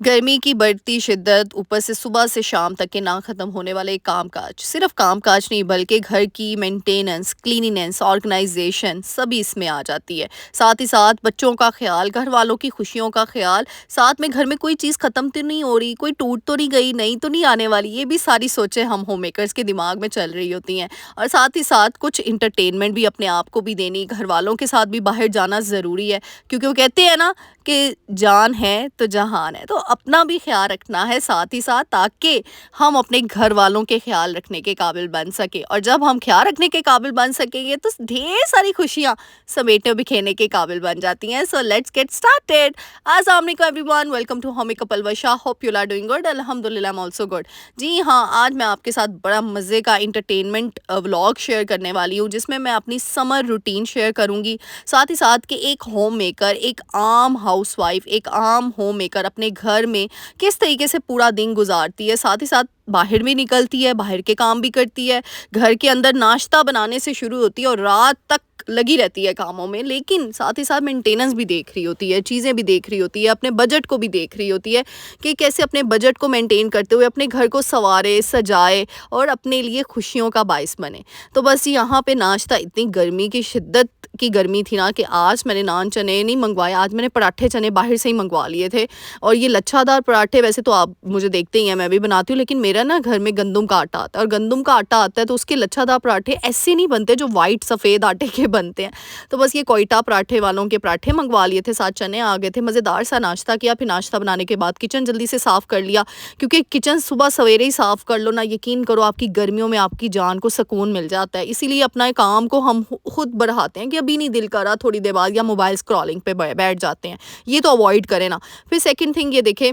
गर्मी की बढ़ती शिद्दत, ऊपर से सुबह से शाम तक के ना ख़त्म होने वाले कामकाज, सिर्फ कामकाज नहीं बल्कि घर की मेंटेनेंस, क्लीनिनेस, ऑर्गेनाइजेशन सभी इसमें आ जाती है। साथ ही साथ बच्चों का ख्याल, घर वालों की खुशियों का ख्याल, साथ में घर में कोई चीज़ ख़त्म तो नहीं हो रही, कोई टूट तो नहीं गई, नई तो नहीं आने वाली, ये भी सारी सोचें हम होम मेकर्स के दिमाग में चल रही होती हैं। और साथ ही साथ कुछ इंटरटेनमेंट भी अपने आप को भी देनी, घर वालों के साथ भी बाहर जाना ज़रूरी है, क्योंकि वो कहते हैं ना कि जान है तो जहान है। तो अपना भी ख्याल रखना है साथ ही साथ, ताकि हम अपने घर वालों के ख्याल रखने के काबिल बन सके, और जब हम ख्याल रखने के काबिल बन सकेंगे तो ढेर सारी खुशियाँ समेटने बिखेरने के काबिल बन जाती हैं। So let's get started. अस्सलाम वालेकुम everyone, welcome to home couple Varsha. Hope you are doing good. अल्हम्दुलिल्लाह, आई एम आल्सो गुड। जी हाँ, आज मैं आपके साथ बड़ा मज़े का इंटरटेनमेंट व्लॉग शेयर करने वाली हूँ, जिसमें मैं अपनी समर रूटीन शेयर करूँगी। साथ ही साथ कि एक होम मेकर, एक आम हाउसवाइफ, एक आम होम मेकर अपने घर में किस तरीके से पूरा दिन गुजारती है, साथ ही साथ बाहर भी निकलती है, बाहर के काम भी करती है, घर के अंदर नाश्ता बनाने से शुरू होती है और रात तक लगी रहती है कामों में, लेकिन साथ ही साथ मेंटेनेंस भी देख रही होती है, चीज़ें भी देख रही होती है, अपने बजट को भी देख रही होती है कि कैसे अपने बजट को मेंटेन करते हुए अपने घर को संवारे, सजाए और अपने लिए खुशियों का बायस बने। तो बस यहाँ पे नाश्ता, इतनी गर्मी की शिद्दत की गर्मी थी ना कि आज मैंने नान चने नहीं मंगवाए, आज मैंने पराठे चने बाहर से ही मंगवा लिए थे। और ये लच्छादार पराठे वैसे तो आप मुझे देखते ही हैं, मैं भी बनाती हूँ, लेकिन मेरा ना घर में गंदम का आटा आता है, और गंदम का आटा आता है तो उसके लच्छादार पराठे ऐसे नहीं बनते जो वाइट सफ़ेद आटे के बनते हैं। तो बस ये कोयटा पराठे वालों के पराठे मंगवा लिए थे, साथ चने आ गए थे। मज़ेदार सा नाश्ता किया, फिर नाश्ता बनाने के बाद किचन जल्दी से साफ़ कर लिया, क्योंकि किचन सुबह सवेरे ही साफ़ कर लो ना, यकीन करो आपकी गर्मियों में आपकी जान को सुकून मिल जाता है। इसीलिए अपना काम को हम खुद बढ़ाते हैं कि अभी नहीं दिल कर रहा, थोड़ी देर बाद, या मोबाइल स्क्रॉलिंग पे बैठ जाते हैं। ये तो अवॉइड करें ना। फिर सेकंड थिंग ये देखें,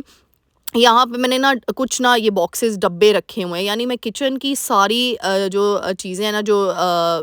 यहाँ पे मैंने ना कुछ ना ये बॉक्सेस डब्बे रखे हुए हैं, यानी मैं किचन की सारी जो चीज़ें हैं ना, जो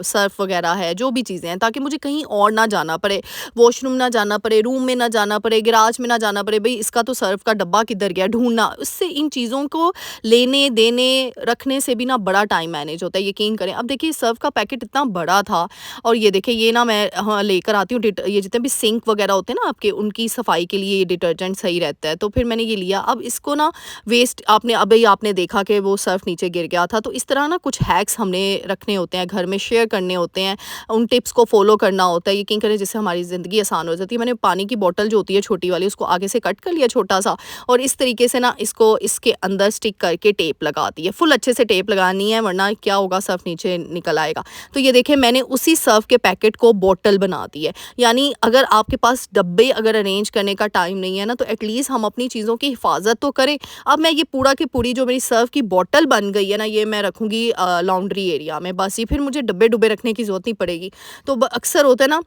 सर्फ वगैरह है, जो भी चीज़ें हैं, ताकि मुझे कहीं और ना जाना पड़े, वॉशरूम ना जाना पड़े, रूम में ना जाना पड़े, गैराज में ना जाना पड़े, भाई इसका तो सर्फ का डब्बा किधर गया ढूंढना। उससे इन चीज़ों को लेने देने रखने से भी ना बड़ा टाइम मैनेज होता है, यकीन करें। अब देखिए सर्फ का पैकेट इतना बड़ा था, और ये देखिए ये ना मैं हाँ लेकर आती हूँ, ये जितने भी सिंक वगैरह होते हैं ना आपके, उनकी सफाई के लिए ये डिटर्जेंट सही रहता है। तो फिर मैंने ये लिया। अब इसको ना वेस्ट, आपने अभी आपने देखा कि वो सर्फ नीचे गिर गया था, तो इस तरह ना कुछ हैक्स हमने रखने होते हैं, घर में शेयर करने होते हैं, उन टिप्स को फॉलो करना होता है, यकीन करें, जिससे हमारी ज़िंदगी आसान हो जाती है। मैंने पानी की बोतल जो होती है छोटी वाली, उसको आगे से कट कर लिया छोटा सा, और इस तरीके से ना इसको इसके अंदर स्टिक करके टेप लगा दी है। फुल अच्छे से टेप लगानी है, वरना क्या होगा, सर्फ नीचे निकल आएगा। तो ये देखिए मैंने उसी सर्फ के पैकेट को बोतल बना दी है। यानी अगर आपके पास डब्बे अगर अरेंज करने का टाइम नहीं है ना, तो एटलीस्ट हम अपनी चीज़ों की हिफाजत तो करें। अब मैं ये पूरा की पूरी जो मेरी सर्फ की बॉटल बन गई है ना, ये मैं रखूँगी लॉन्ड्री एरिया में, बस ये फिर मुझे डब्बे डुब्बे रखने की ज़रूरत नहीं पड़ेगी। तो अक्सर होता है ना,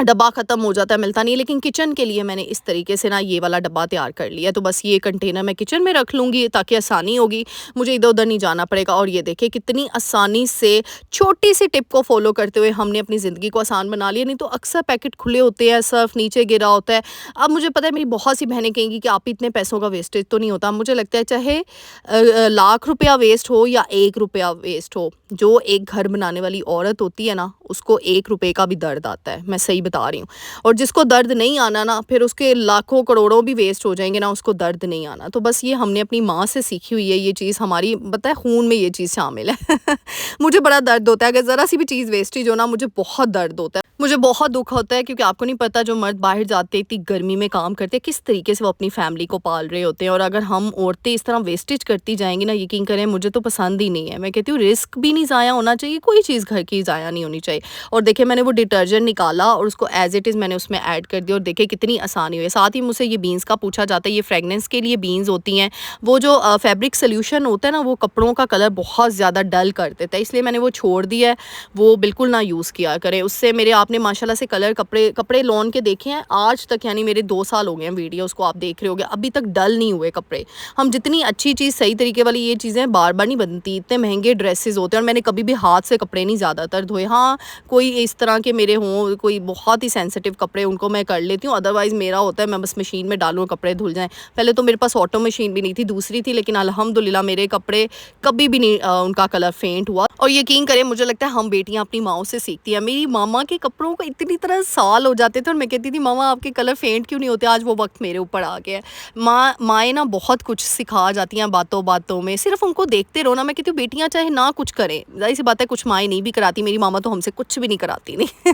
डब्बा ख़त्म हो जाता है, मिलता नहीं है, लेकिन किचन के लिए मैंने इस तरीके से ना ये वाला डब्बा तैयार कर लिया है। तो बस ये कंटेनर मैं किचन में रख लूँगी, ताकि आसानी होगी, मुझे इधर उधर नहीं जाना पड़ेगा। और ये देखिए कितनी आसानी से छोटी सी टिप को फॉलो करते हुए हमने अपनी ज़िंदगी को आसान बना लिया। नहीं तो अक्सर पैकेट खुले होते हैं, सर्फ नीचे गिरा होता है। अब मुझे पता है मेरी बहुत सी बहनें कहेंगी कि आप इतने पैसों का वेस्टेज तो नहीं होता। मुझे लगता है चाहे लाख रुपया वेस्ट हो या 1 रुपया वेस्ट हो, जो एक घर बनाने वाली औरत होती है ना, उसको 1 रुपए का भी दर्द आता है, मैं सही बता रही हूँ। और जिसको दर्द नहीं आना ना, फिर उसके लाखों करोड़ों भी वेस्ट हो जाएंगे ना, उसको दर्द नहीं आना। तो बस ये हमने अपनी माँ से सीखी हुई है, ये चीज़ हमारी पता है खून में ये चीज़ शामिल है। मुझे बड़ा दर्द होता है अगर ज़रा सी भी चीज़ वेस्टेज हो ना, मुझे बहुत दर्द होता है, मुझे बहुत दुख होता है, क्योंकि आपको नहीं पता जो मर्द बाहर जाते इतनी गर्मी में काम करते हैं, किस तरीके से वो अपनी फैमिली को पाल रहे होते हैं। और अगर हम औरतें इस तरह वेस्टेज करती जाएंगी ना, यकीन करें मुझे तो पसंद ही नहीं है। मैं कहती हूँ रिस्क भी नहीं ज़ाया होना चाहिए, कोई चीज़ घर की ज़ाया नहीं होनी चाहिए। और देखिए मैंने वो डिटर्जेंट निकाला और उसको एज इट इज़ मैंने उसमें ऐड कर दिया, और देखिए कितनी आसानी हुई है। साथ ही मुझसे ये बीन्स का पूछा जाता है, ये फ्रेगनेंस के लिए बीन्स होती हैं। वो जो फैब्रिक सोल्यूशन होता है ना, वो कपड़ों का कलर बहुत ज़्यादा डल कर देता है, इसलिए मैंने वो छोड़ दिया है। वो बिल्कुल ना यूज़ किया करें, उससे मेरे आपने माशाल्लाह से कलर कपड़े लॉन के देखे हैं आज तक, यानी मेरे 2 साल हो गए हैं वीडियोस को आप देख रहे होगे, अभी तक डल नहीं हुए कपड़े। हम जितनी अच्छी चीज़, सही तरीके वाली ये चीज़ें बार बार नहीं बनती, इतने महंगे ड्रेसेस होते हैं, और मैंने कभी भी हाथ से कपड़े नहीं ज़्यादातर धोए। हाँ, कोई इस तरह के मेरे हों, कोई बहुत ही सेंसिटिव कपड़े, उनको मैं कर लेती हूँ, अदरवाइज़ मेरा होता है मैं बस मशीन में डालूँ, कपड़े धुल जाएँ। पहले तो मेरे पास ऑटो मशीन भी नहीं थी, दूसरी थी, लेकिन अल्हम्दुलिल्लाह मेरे कपड़े कभी भी नहीं उनका कलर फेंट हुआ। और यकीन करें मुझे लगता है हम बेटियाँ अपनी माँओं से सीखती हैं। मेरी मामा के कपड़ों को इतनी तरह साल हो जाते थे और मैं कहती थी मामा आपके कलर फेंट क्यों नहीं होते, आज वो वक्त मेरे ऊपर आ गया है। माएँ ना बहुत कुछ सिखा जाती हैं बातों बातों में, सिर्फ उनको देखते रहो ना। मैं कहती हूँ बेटियाँ चाहे ना कुछ करें, जाहिर सी बात है कुछ माएँ नहीं भी कराती, मेरी मामा तो हमसे कुछ भी नहीं कराती नहीं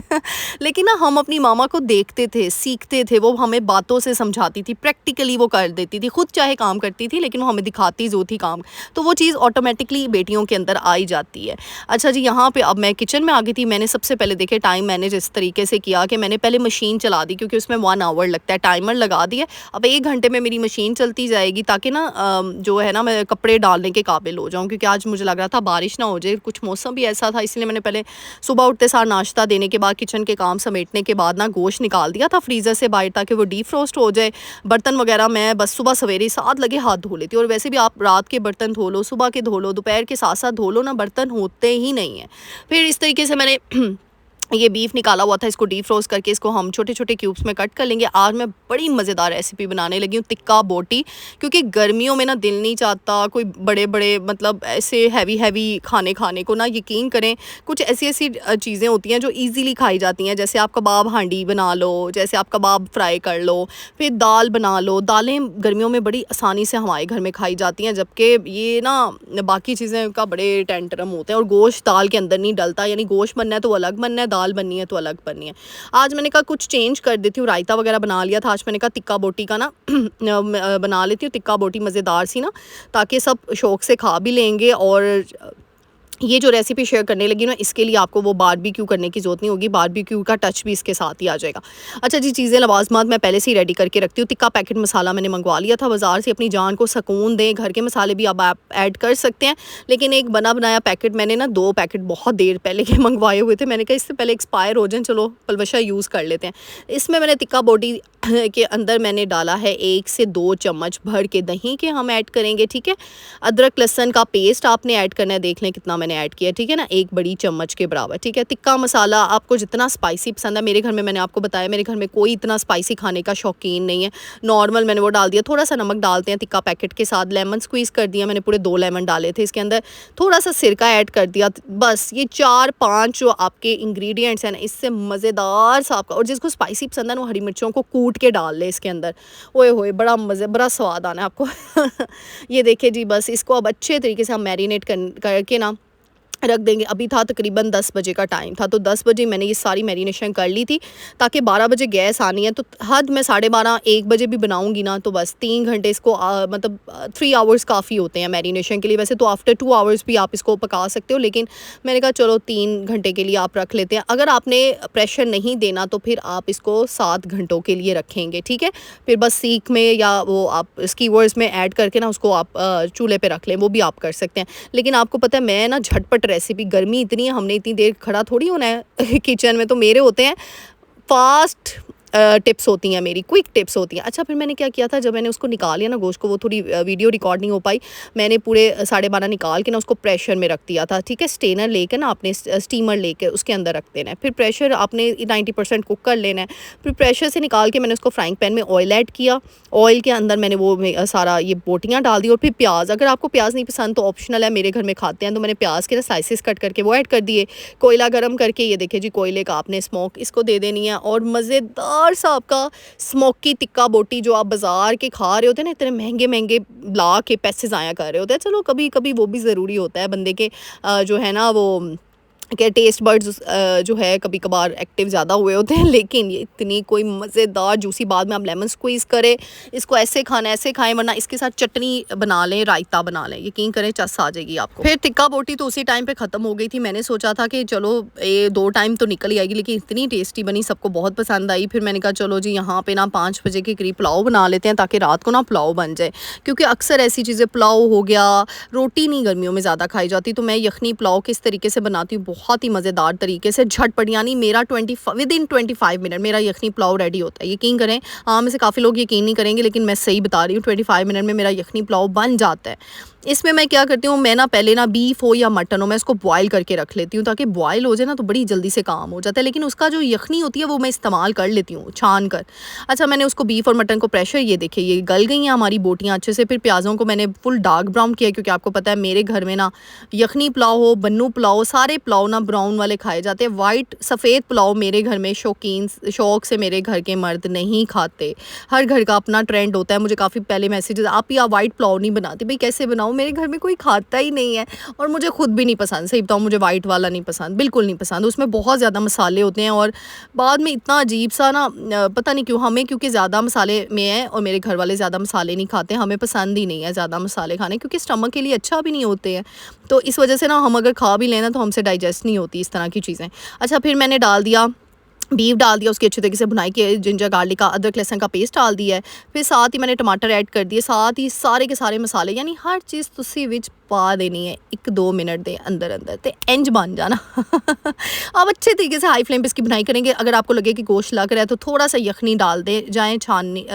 लेकिन ना हम अपनी मामा को देखते थे, सीखते थे, वो हमें बातों से समझाती थी, प्रैक्टिकली वो कर देती थी, खुद चाहे काम करती थी लेकिन वो हमें दिखाती जो थी काम, तो वो चीज़ ऑटोमेटिकली बेटियों के अंदर आ ही जाती है। अच्छा जी, यहाँ पे अब मैं किचन में आ गई थी। मैंने सबसे पहले देखे टाइम मैनेज इस तरीके से किया कि मैंने पहले मशीन चला दी, क्योंकि उसमें 1 आवर लगता है, टाइमर लगा दिया। अब 1 घंटे में मेरी मशीन चलती जाएगी ताकि ना जो है ना मैं कपड़े डालने के काबिल हो जाऊँ, क्योंकि आज मुझे लग रहा था बारिश ना हो जाए, कुछ मौसम भी ऐसा था, इसलिए मैंने पहले सुबह उठते सार नाश्ता देने के बाद किचन के काम समेटने के बाद ना गोश्त निकाल दिया था फ्रीज़र से बाहर ताकि वो डीफ्रोस्ट हो जाए। बर्तन वगैरह मैं बस सुबह सवेरे 7 लगे हाथ धो लेती हूँ, और वैसे भी आप रात के बर्तन धो लो, सुबह के धो लो, दोपहर के साथ साथ धो लो ना, बर्तन होते ही नहीं हैं। फिर इस तरीके से मैंने ये बीफ निकाला हुआ था, इसको डीफ्रोस्ट करके इसको हम छोटे छोटे क्यूब्स में कट कर लेंगे। आज मैं बड़ी मज़ेदार रेसिपी बनाने लगी हूँ, टिक्का बोटी, क्योंकि गर्मियों में ना दिल नहीं चाहता कोई बड़े बड़े मतलब ऐसे हैवी खाने खाने को ना। यकीन करें कुछ ऐसी ऐसी चीज़ें होती हैं जो इजीली खाई जाती हैं, जैसे आप कबाब हांडी बना लो, जैसे आप कबाब फ्राई कर लो, फिर दाल बना लो। दालें गर्मियों में बड़ी आसानी से हमारे घर में खाई जाती हैं, जबकि ये ना बाकी चीज़ें का बड़े टेंटरम होते हैं, और गोश्त दाल के अंदर नहीं डलता, यानी गोश्त बनना है तो अलग बनना है, दाल बननी है तो अलग बननी है। आज मैंने कहा कुछ चेंज कर देती हूँ, रायता वगैरह बना लिया था, आज मैंने कहा टिक्का बोटी का ना बना लेती हूँ, टिक्का बोटी मज़ेदार सी ना, ताकि सब शौक़ से खा भी लेंगे। और ये जो रेसिपी शेयर करने लगी ना, इसके लिए आपको वो बारबेक्यू करने की ज़रूरत नहीं होगी, बारबेक्यू का टच भी इसके साथ ही आ जाएगा। अच्छा जी, चीज़ें लवाज़मात मैं पहले से ही रेडी करके रखती हूँ। टिक्का पैकेट मसाला मैंने मंगवा लिया था बाज़ार से, अपनी जान को सुकून दें, घर के मसाले भी अब आप ऐड कर सकते हैं, लेकिन एक बना बनाया पैकेट मैंने ना 2 पैकेट बहुत देर पहले के मंगवाए हुए थे। मैंने कहा इससे पहले एक्सपायर हो जाए, चलो पलवशा यूज़ कर लेते हैं। इसमें मैंने टिक्का बोटी के अंदर मैंने डाला है 1 से 2 चम्मच भर के दही के हम ऐड करेंगे, ठीक है। अदरक लहसुन का पेस्ट आपने ऐड करना है, देख लें कितना मैंने ऐड किया, ठीक है ना, 1 बड़ी चम्मच के बराबर, ठीक है। टिक्का मसाला आपको जितना स्पाइसी पसंद है, मेरे घर में मैंने आपको बताया मेरे घर में कोई इतना स्पाइसी खाने का शौकीन नहीं है, नॉर्मल मैंने वो डाल दिया। थोड़ा सा नमक डालते हैं टिक्का पैकेट के साथ, लेमन स्क्वीज़ कर दिया मैंने, पूरे 2 लेमन डाले थे इसके अंदर, थोड़ा सा सिरका ऐड कर दिया। बस ये 4-5 जो आपके इंग्रेडिएंट्स हैं ना, इससे मज़ेदार सा आपका, और जिसको स्पाइसी पसंद है ना वो हरी मिर्चों को कूट के डाल ले इसके अंदर, ओए होए बड़ा स्वाद आना है आपको ये देखिए जी, बस इसको अब अच्छे तरीके से हम मैरिनेट करके ना रख देंगे। अभी था तकरीबन 10 बजे का टाइम था, तो 10 बजे मैंने ये सारी मैरिनेशन कर ली थी, ताकि 12 बजे गैस आनी है, तो हद मैं 12:30-1 बजे भी बनाऊंगी ना, तो बस 3 घंटे इसको मतलब 3 आवर्स काफ़ी होते हैं मैरिनेशन के लिए। वैसे तो आफ्टर 2 आवर्स भी आप इसको पका सकते हो, लेकिन मैंने कहा चलो 3 घंटे के लिए आप रख लेते हैं। अगर आपने प्रेशर नहीं देना तो फिर आप इसको 7 घंटों के लिए रखेंगे, ठीक है। फिर बस सीख में या वो आप स्कीवर्स में ऐड करके ना उसको आप चूल्हे पर रख लें, वो भी आप कर सकते हैं। लेकिन आपको पता है मैं ना झटपट रेसिपी, गर्मी इतनी है, हमने इतनी देर खड़ा थोड़ी होना है किचन में, तो मेरे होते हैं फास्ट टिप्स होती हैं, मेरी क्विक टिप्स होती हैं। अच्छा, फिर मैंने क्या किया था, जब मैंने उसको निकाल लिया ना गोश्त को, वो थोड़ी वीडियो रिकॉर्ड नहीं हो पाई, मैंने पूरे 12:30 निकाल के ना उसको प्रेशर में रख दिया था, ठीक है। स्टेनर लेकर ना आपने स्टीमर लेकर उसके अंदर रख देना है, फिर प्रेशर आपने 90% कुक कर लेना है। फिर प्रेशर से निकाल के मैंने उसको फ्राइंग पैन में ऑयल ऐड किया, ऑयल के अंदर मैंने वो सारा ये बोटियाँ डाल दी, और फिर प्याज, अगर आपको प्याज नहीं पसंद तो ऑप्शनल है, मेरे घर में खाते हैं तो मैंने प्याज के ना स्लाइसेस कट करके वो ऐड कर दिए। कोयला गर्म करके, ये देखिए जी, कोयले का आपने स्मोक इसको दे देनी है, और मज़ेदार सा आपका स्मोकी टिक्का बोटी जो आप बाज़ार के खा रहे होते हैं ना, इतने महंगे महंगे ला के पैसे ज़ाया कर रहे होते हैं, चलो कभी कभी वो भी ज़रूरी होता है बंदे के जो है ना वो क्या टेस्ट बर्ड्स जो है कभी कभार एक्टिव ज़्यादा हुए होते हैं, लेकिन ये इतनी कोई मज़ेदार जूसी, बाद में आप लेमन स्क्वीज़ करें, इसको ऐसे खाना ऐसे खाएं, वरना इसके साथ चटनी बना लें, रायता बना लें, यकीन करें चस आ जाएगी आपको। फिर टिक्का बोटी तो उसी टाइम पे ख़त्म हो गई थी। मैंने सोचा था कि चलो ये 2 टाइम तो निकल ही आएगी, लेकिन इतनी टेस्टी बनी, सबको बहुत पसंद आई। फिर मैंने कहा चलो जी यहाँ पर ना 5 बजे के करीब पुलाव बना लेते हैं, ताकि रात को ना पुलाव बन जाए, क्योंकि अक्सर ऐसी चीज़ें, पुलाव हो गया, रोटी नहीं गर्मियों में ज़्यादा खाई जाती, तो मैं यखनी पुलाव किस तरीके से बनाती हूँ, बहुत ही मज़ेदार तरीके से, झटपट, यानी मेरा विदिन 25 मिनट मेरा यखनी पुलाव रेडी होता है। यकीन करें, हाँ में से काफ़ी लोग यकीन नहीं करेंगे, लेकिन मैं सही बता रही हूँ, 25 मिनट में मेरा यखनी पुलाव बन जाता है। इसमें मैं क्या करती हूँ, मैं ना पहले ना बीफ हो या मटन हो, मैं इसको बॉयल करके रख लेती हूँ, ताकि बॉयल हो जाए ना तो बड़ी जल्दी से काम हो जाता है, लेकिन उसका जो यखनी होती है वो मैं इस्तेमाल कर लेती हूँ छान कर। अच्छा, मैंने उसको बीफ और मटन को प्रेशर, ये देखिए ये गल गई हैं हमारी बोटियाँ अच्छे से। फिर प्याज़ों को मैंने फुल डार्क ब्राउन किया, क्योंकि आपको पता है मेरे घर में ना यखनी पुलाव हो, बन्नू पुलाव हो, सारे पुलाव ना ब्राउन वाले खाए जाते हैं। वाइट सफ़ेद पुलाव मेरे घर में शौक से मेरे घर के मर्द नहीं खाते। हर घर का अपना ट्रेंड होता है। मुझे काफ़ी पहले मैसेजेस, आप या वाइट पुलाव नहीं बनाती, भाई कैसे बनाऊँ? मेरे घर में कोई खाता ही नहीं है और मुझे खुद भी नहीं पसंद। सही बताऊँ, मुझे वाइट वाला नहीं पसंद, बिल्कुल नहीं पसंद। उसमें बहुत ज़्यादा मसाले होते हैं और बाद में इतना अजीब सा ना, पता नहीं क्यों, हमें क्योंकि ज़्यादा मसाले में है और मेरे घर वाले ज़्यादा मसाले नहीं खाते, हमें पसंद ही नहीं है ज़्यादा मसाले खाने, क्योंकि स्टमक के लिए अच्छा भी नहीं होते हैं। तो इस वजह से ना हम अगर खा भी लेना तो हमसे डाइजेस्ट नहीं होती इस तरह की चीज़ें। अच्छा, फिर मैंने डाल दिया बीफ, डाल दिया, उसकी अच्छी तरीके से भुनाई की, जिंजर गार्लिक का अदरक लहसुन का पेस्ट डाल दिया है। फिर साथ ही मैंने टमाटर ऐड कर दिए, साथ ही सारे के सारे मसाले, यानी हर चीज़ तुसी विच पा देनी है 1-2 मिनट दे अंदर अंदर, तो इंज बन जाना। अब अच्छे तरीके से हाई फ्लेम पे इसकी भुनाई करेंगे। अगर आपको लगे कि गोश्त लग रहा है तो थोड़ा सा यखनी डाल दे जाएँ, छाननी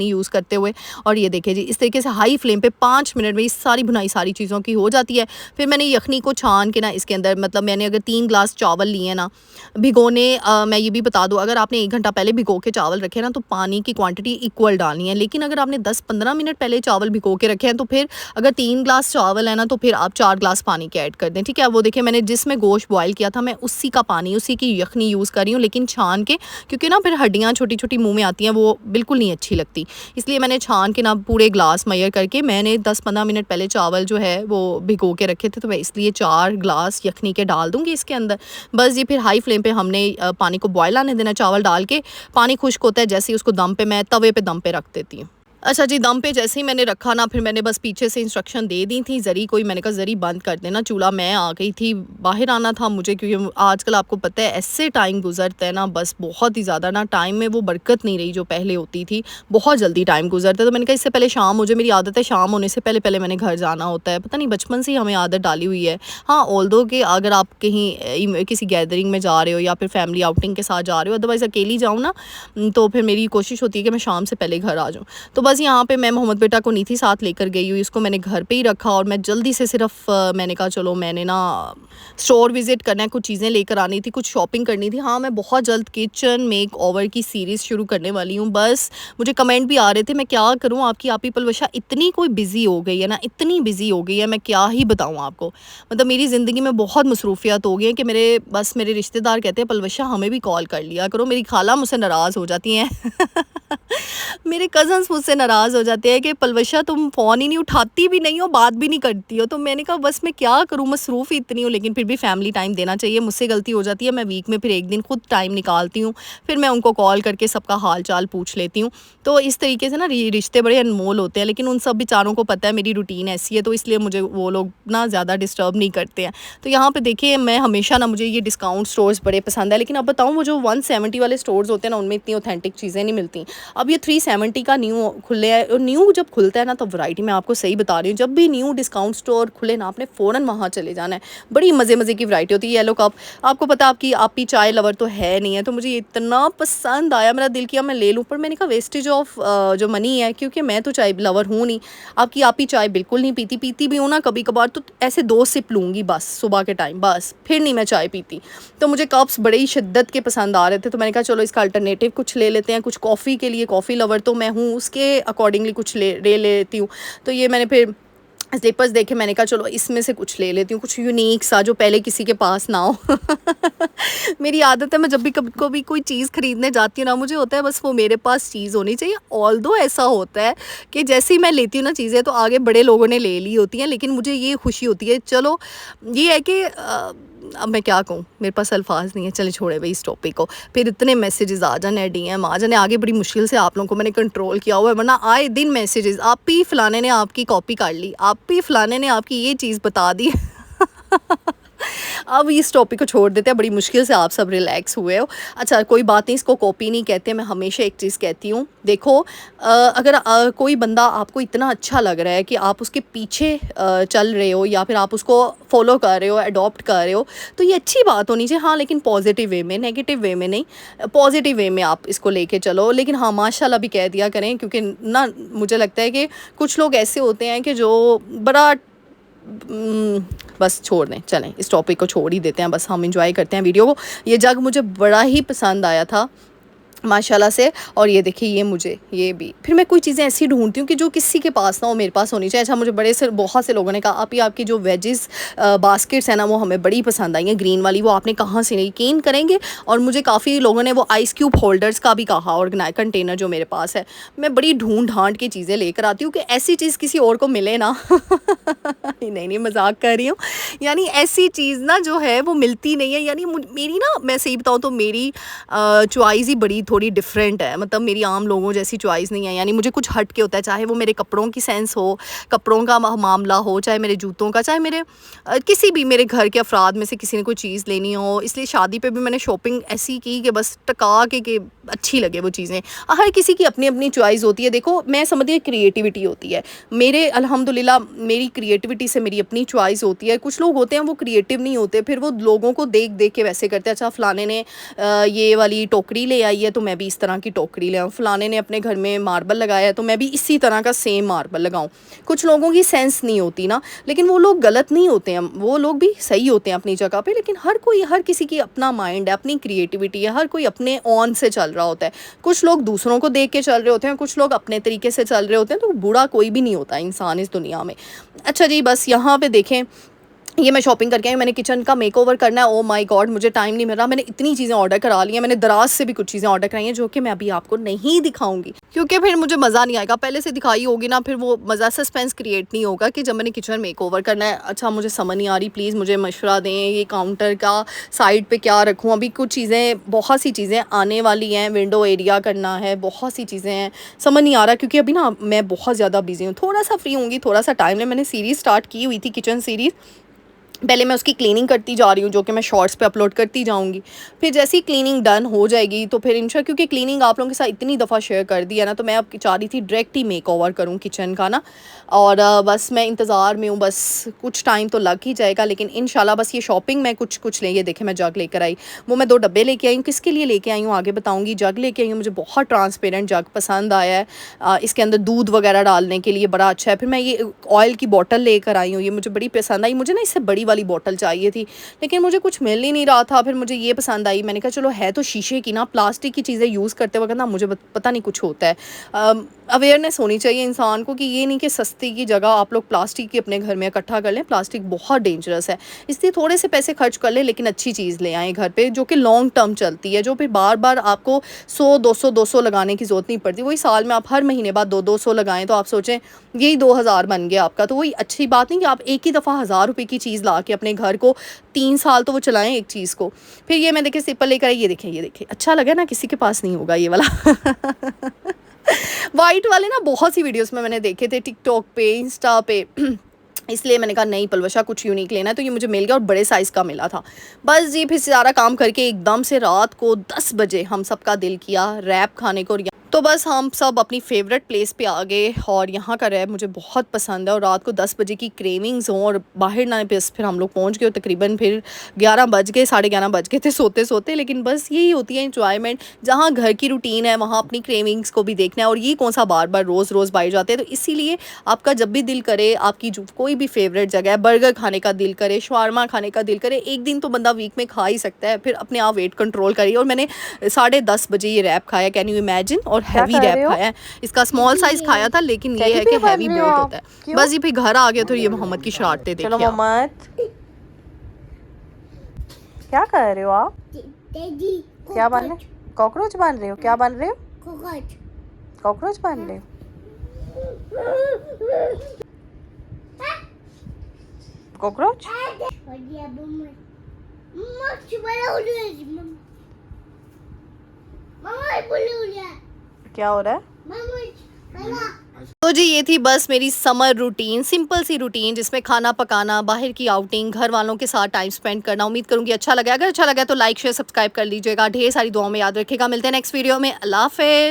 यूज़ करते हुए। और ये देखिए जी, इस तरीके से हाई फ्लेम पे 5 मिनट में ये सारी भुनाई सारी चीज़ों की हो जाती है। फिर मैंने यखनी को छान के ना इसके अंदर, मतलब मैंने अगर 3 ग्लास चावल लिए ना भिगोने, मैं ये भी बता दूँ, अगर आपने 1 घंटा पहले भिगो के चावल रखे ना तो पानी की क्वांटिटी इक्वल डालनी है। लेकिन अगर आपने 10-15 मिनट पहले चावल भिगो के रखे हैं तो फिर अगर 3 ग्लास चावल है ना तो फिर आप 4 ग्लास पानी के ऐड कर दें, ठीक है। वो देखिए, मैंने जिसमें गोश्त बॉयल किया था मैं उसी का पानी, उसी की यखनी यूज़ कर रही हूँ, लेकिन छान के, क्योंकि ना फिर हड्डियाँ छोटी छोटी मुँह में आती हैं, वो बिल्कुल नहीं अच्छी लगती। इसलिए मैंने छान के ना पूरे ग्लास मैयर करके, मैंने 10-15 मिनट पहले चावल जो है वो भिगो के रखे थे, तो मैं इसलिए 4 ग्लास यखनी के डाल दूँगी इसके अंदर। बस ये फिर हाई फ्लेम पे हमने पानी को बॉयल आने देना। चावल डाल के पानी खुश्क होता है जैसे ही, उसको दम पे, मैं तवे पे दम पे रख देती हूँ। अच्छा जी, दम पे जैसे ही मैंने रखा ना, फिर मैंने बस पीछे से इंस्ट्रक्शन दे दी थी ज़री कोई, मैंने कहा ज़री बंद कर देना चूल्हा। मैं आ गई थी, बाहर आना था मुझे, क्योंकि आजकल आपको पता है ऐसे टाइम गुजरता है ना, बस बहुत ही ज़्यादा ना टाइम में वो बरकत नहीं रही जो पहले होती थी, बहुत जल्दी टाइम गुजरता है। तो मैंने कहा इससे पहले शाम हो जाए, मेरी आदत है शाम होने से पहले पहले मैंने घर जाना होता है, पता नहीं बचपन से ही हमें आदत डाली हुई है। हाँ, ऑल्दो कि अगर आप कहीं किसी गैदरिंग में जा रहे हो या फिर फैमिली आउटिंग के साथ जा रहे हो, अदरवाइज़ अकेली जाऊँ ना तो फिर मेरी कोशिश होती है कि मैं शाम से पहले घर आ जाऊँ। तो बस यहाँ पे मैं मोहम्मद बेटा को नहीं थी साथ लेकर गई हुई, इसको मैंने घर पे ही रखा और मैं जल्दी से सिर्फ मैंने कहा चलो मैंने ना स्टोर विज़िट करना है, कुछ चीज़ें लेकर आनी थी, कुछ शॉपिंग करनी थी। हाँ, मैं बहुत जल्द किचन मेक ओवर की सीरीज़ शुरू करने वाली हूँ। बस मुझे कमेंट भी आ रहे थे, मैं क्या करूँ, आपकी आपी पलवशा इतनी कोई बिज़ी हो गई है ना, इतनी बिज़ी हो गई है, मैं क्या ही बताऊँ आपको। मतलब मेरी ज़िंदगी में बहुत मसरूफ़ियत हो गई है कि मेरे रिश्तेदार कहते हैं पलवशा हमें भी कॉल कर लिया करो। मेरी खाला मुझसे नाराज़ हो जाती हैं। मेरे कज़न्स मुझसे नाराज़ हो जाते हैं कि पलवशा तुम फ़ोन ही नहीं उठाती भी नहीं हो, बात भी नहीं करती हो। तो मैंने कहा बस मैं क्या करूँ, मसरूफ़ ही इतनी हूँ, लेकिन फिर भी फैमिली टाइम देना चाहिए। मुझसे गलती हो जाती है, मैं वीक में फिर 1 दिन खुद टाइम निकालती हूँ, फिर मैं उनको कॉल करके सबका हाल चाल पूछ लेती हूँ। तो इस तरीके से ना रिश्ते बड़े अनमोल होते हैं, लेकिन उन सब बेचारों को पता है मेरी रूटीन ऐसी है, तो इसलिए मुझे वो लोग ना ज़्यादा डिस्टर्ब नहीं करते हैं। तो यहाँ पे देखिए, मैं हमेशा ना, मुझे ये डिस्काउंट स्टोर्स बड़े पसंद है, लेकिन अब बताऊँ वो जो 170 वाले स्टोर्स होते हैं ना, उनमें इतनी ऑथेंटिक चीज़ें नहीं मिलती। अब ये 370 का न्यू खुले है, और न्यू जब खुलता है ना तो वैरायटी, मैं आपको सही बता रही हूँ, जब भी न्यू डिस्काउंट स्टोर खुले ना, आपने फ़ौरन वहाँ चले जाना है। बड़ी मज़े की वैरायटी होती है। येलो कप, आपको पता है आपकी आपी चाय लवर तो है नहीं है, तो मुझे इतना पसंद आया, मेरा दिल किया मैं ले लूँ, पर मैंने कहा वेस्टेज ऑफ जो मनी है, क्योंकि मैं तो चाय लवर हूँ नहीं। आपकी आपी चाय बिल्कुल नहीं पीती भी हूँ ना कभी कभार, तो ऐसे 2 सिप लूँगी बस सुबह के टाइम, बस फिर नहीं मैं चाय पीती। तो मुझे कप्स बड़े ही शिद्दत के पसंद आ रहे थे, तो मैंने कहा चलो इसका अल्टरनेटिव कुछ ले लेते हैं। कुछ कॉफ़ी के लिए, कॉफ़ी लवर तो मैं हूँ, उसके अकॉर्डिंगली कुछ ले लेती हूँ। तो ये मैंने फिर स्लीपर्स देखे, मैंने कहा चलो इसमें से कुछ ले लेती हूँ, कुछ यूनिक सा जो पहले किसी के पास ना हो। मेरी आदत है, मैं जब भी कभी कोई चीज़ खरीदने जाती हूँ ना, मुझे होता है बस वो मेरे पास चीज़ होनी चाहिए। ऑल्दो ऐसा होता है कि जैसे ही मैं लेती हूँ ना चीज़ें, तो आगे बड़े लोगों ने ले ली होती हैं, लेकिन मुझे ये खुशी होती है। चलो ये है कि अब मैं क्या कहूँ, मेरे पास अल्फाज नहीं है। चले छोड़े भाई इस टॉपिक को, फिर इतने मैसेजेस आ जाने, डीएम आ जाने, आगे बड़ी मुश्किल से आप लोगों को मैंने कंट्रोल किया हुआ है, वरना आए दिन मैसेजेस, आप ही फलाने ने आपकी कॉपी कर ली, आप ही फलाने ने आपकी ये चीज़ बता दी। अब इस टॉपिक को छोड़ देते हैं, बड़ी मुश्किल से आप सब रिलैक्स हुए हो। अच्छा कोई बात नहीं, इसको कॉपी नहीं कहते। मैं हमेशा एक चीज़ कहती हूँ, देखो अगर कोई बंदा आपको इतना अच्छा लग रहा है कि आप उसके पीछे चल रहे हो, या फिर आप उसको फॉलो कर रहे हो, अडॉप्ट कर रहे हो, तो ये अच्छी बात होनी चाहिए। हाँ, लेकिन पॉजिटिव वे में, नेगेटिव वे में नहीं, पॉजिटिव वे में आप इसको लेके चलो। लेकिन हाँ, माशाल्लाह भी कह दिया करें, क्योंकि ना मुझे लगता है कि कुछ लोग ऐसे होते हैं कि जो बड़ा बस छोड़ दें, चलें इस टॉपिक को छोड़ ही देते हैं, बस हम इंजॉय करते हैं वीडियो को। ये जग मुझे बड़ा ही पसंद आया था, माशाल्लाह से। और ये देखिए ये मुझे ये भी फिर मैं कोई चीज़ें ऐसी ढूँढती हूँ कि जो किसी के पास ना हो मेरे पास होनी चाहिए। अच्छा मुझे बहुत से लोगों ने कहा आप ही आपकी जो वेजिज़ बास्केट्स हैं ना वो हमें बड़ी पसंद आई हैं ग्रीन वाली, वो आपने कहाँ से ली? यकीन करेंगे। और मुझे काफ़ी लोगों ने वो आइस क्यूब होल्डर्स का भी कहा, ऑर्गेनाइज़ कंटेनर जो मेरे पास है। मैं बड़ी ढूँढ-ढाँट के चीज़ें लेकर आती हूँ कि ऐसी चीज़ किसी और को मिले ना। नहीं, मज़ाक कर रही हूँ। यानी ऐसी चीज़ ना जो है वो मिलती नहीं है। यानी मेरी ना, मैं सही बताऊँ तो मेरी चॉइस ही बड़ी थोड़ी डिफरेंट है। मतलब मेरी आम लोगों जैसी चॉइस नहीं है। यानी मुझे कुछ हट के होता है, चाहे वो मेरे कपड़ों की सेंस हो, कपड़ों का मामला हो, चाहे मेरे जूतों का, चाहे मेरे किसी भी मेरे घर के अफराद में से किसी ने कोई चीज़ लेनी हो। इसलिए शादी पे भी मैंने शॉपिंग ऐसी की कि बस टका के कि अच्छी लगे वो चीज़ें। हर किसी की अपनी अपनी चॉइस होती है। देखो मैं समझती हूँ क्रिएटिविटी होती है। मेरे अल्हम्दुलिल्लाह मेरी क्रिएटिविटी से मेरी अपनी चॉइस होती है। कुछ लोग होते हैं वो क्रिएटिव नहीं होते, फिर वो लोगों को देख देख के वैसे करते हैं। अच्छा फलाने ने ये वाली टोकरी ले आई है तो मैं भी इस तरह की टोकरी ले आऊँ, फलाने ने अपने घर में मार्बल लगाया है तो मैं भी इसी तरह का सेम मार्बल लगाऊँ। कुछ लोगों की सेंस नहीं होती ना, लेकिन वो लोग गलत नहीं होते हैं, वो लोग भी सही होते हैं अपनी जगह पे। लेकिन हर किसी की अपना माइंड है, अपनी क्रिएटिविटी है, हर कोई अपने ऑन से चल रहा होता है। कुछ लोग दूसरों को देख के चल रहे होते हैं, कुछ लोग अपने तरीके से चल रहे होते हैं। तो बुरा कोई भी नहीं होता इंसान इस दुनिया में। अच्छा जी, बस यहाँ पे देखें, ये मैं शॉपिंग करके आई हूँ, मैंने किचन का मेकओवर करना है। ओह माय गॉड मुझे टाइम नहीं मिल रहा। मैंने इतनी चीज़ें ऑर्डर करा ली हैं, मैंने दराज से भी कुछ चीज़ें ऑर्डर कराई हैं जो कि मैं अभी आपको नहीं दिखाऊंगी, क्योंकि फिर मुझे मज़ा नहीं आएगा। पहले से दिखाई होगी ना, फिर वो मज़ा सस्पेंस क्रिएट नहीं होगा कि जब मैंने किचन मेकओवर करना है। अच्छा मुझे समझ नहीं आ रही, प्लीज़ मुझे मशवरा दें, ये काउंटर का साइड पर क्या रखूँ। अभी कुछ चीज़ें, बहुत सी चीज़ें आने वाली हैं, विंडो एरिया करना है, बहुत सी चीज़ें हैं, समझ नहीं आ रहा। क्योंकि अभी ना मैं बहुत ज़्यादा बिजी हूँ, थोड़ा सा फ्री होंगी, थोड़ा सा टाइम है। मैंने सीरीज़ स्टार्ट की हुई थी, किचन सीरीज़। पहले मैं उसकी क्लीनिंग करती जा रही हूँ, जो कि मैं शॉर्ट्स पे अपलोड करती जाऊँगी। फिर जैसे ही क्लीनिंग डन हो जाएगी तो फिर इंशा, क्योंकि क्लीनिंग आप लोगों के साथ इतनी दफ़ा शेयर कर दी है ना, तो मैं अब चाह रही थी डायरेक्ट ही मेकओवर करूँ किचन का ना। और बस मैं इंतज़ार में हूँ, बस कुछ टाइम तो लग ही जाएगा। लेकिन इंशाल्लाह बस ये शॉपिंग मैं कुछ ले, ये देखें मैं जग लेकर आई, वो मैं 2 डब्बे लेके आई हूँ। किसके लिए लेके आई हूँ आगे बताऊँगी। जग लेके आई हूँ, मुझे बहुत ट्रांसपेरेंट जग पसंद आया है। इसके अंदर दूध वगैरह डालने के लिए बड़ा अच्छा है। फिर मैं ये ऑयल की बॉटल लेकर आई हूँ, ये मुझे बड़ी पसंद आई। मुझे ना इससे बड़ी वाली बॉटल चाहिए थी, लेकिन मुझे कुछ मिल ही नहीं रहा था। फिर मुझे ये पसंद आई, मैंने कहा चलो है तो शीशे की ना, प्लास्टिक की चीज़ें यूज़ करते वक्त ना मुझे पता नहीं कुछ होता है। अवेयरनेस होनी चाहिए इंसान को कि ये नहीं कि सस्ती की जगह आप लोग प्लास्टिक की अपने घर में इकट्ठा कर लें। प्लास्टिक बहुत डेंजरस है, इसलिए थोड़े से पैसे खर्च कर लें, लेकिन अच्छी चीज़ ले आएँ घर पे जो कि लॉन्ग टर्म चलती है, जो फिर बार बार आपको 100 200 लगाने की ज़रूरत नहीं पड़ती। वही साल में आप हर महीने बाद 200 लगाएं, तो आप सोचें यही 2000 बन गया आपका। तो वही अच्छी बात नहीं कि आप एक ही दफ़ा 1000 रुपये की चीज़ ला के अपने घर को 3 साल तो वो चलाएं एक चीज़ को। फिर ये मैं देखिए सिपल लेकर आई, ये देखें अच्छा लगा ना, किसी के पास नहीं होगा ये वाला। वाइट वाले ना बहुत सी वीडियोस में मैंने देखे थे, टिकटॉक पे, इंस्टा पे। इसलिए मैंने कहा नहीं पलवशा कुछ यूनिक लेना है, तो ये मुझे मिल गया और बड़े साइज़ का मिला था। बस जी फिर सारा काम करके एकदम से रात को 10 बजे हम सबका दिल किया रैप खाने को। तो बस हम सब अपनी फेवरेट प्लेस पे आ गए और यहाँ का रैप मुझे बहुत पसंद है। और रात को 10 बजे की क्रेविंग्स हों और बाहर ना, बस फिर हम लोग पहुँच गए और तकरीबन फिर 11 बज गए, 11:30 बज गए थे सोते सोते। लेकिन बस यही होती है इंजॉयमेंट, जहाँ घर की रूटीन है वहाँ अपनी क्रेविंग्स को भी देखना है। और ये कौन सा बार बार रोज़ रोज़ बाहर जाते हैं। तो इसीलिए आपका जब भी दिल करे, आपकी जो कोई भी फेवरेट जगह है, बर्गर खाने का दिल करे, शवारमा खाने का दिल करे, एक दिन तो बंदा वीक में खा ही सकता है। फिर अपने आप वेट कंट्रोल करिए। और मैंने 10:30 बजे ये रैप खाया, कैन यू इमेजिन। और हैवी रैप खाया है। इसका स्मॉल साइज़ खाया था, लेकिन ये है कि हैवी बहुत होता है। बस ये फिर घर आ गए तो ये मोहम्मद की शरारतें देखिए। चलो मोहम्मद, क्या कर रहे हो आप? क्या बन रहे? कॉकरोच बन रहे हो? क्या बन रहे हो? कॉकरोच बन रहे हो? कॉकरोच? क्या हो रहा है? तो जी ये थी बस मेरी समर रूटीन, सिंपल सी रूटीन, जिसमें खाना पकाना, बाहर की आउटिंग, घर वालों के साथ टाइम स्पेंड करना। उम्मीद करूंगी अच्छा लगा। अगर अच्छा लगा तो लाइक शेयर सब्सक्राइब कर लीजिएगा। ढेर सारी दुआओं में याद रखिएगा। मिलते हैं नेक्स्ट वीडियो में। अल्लाह हाफ़िज़।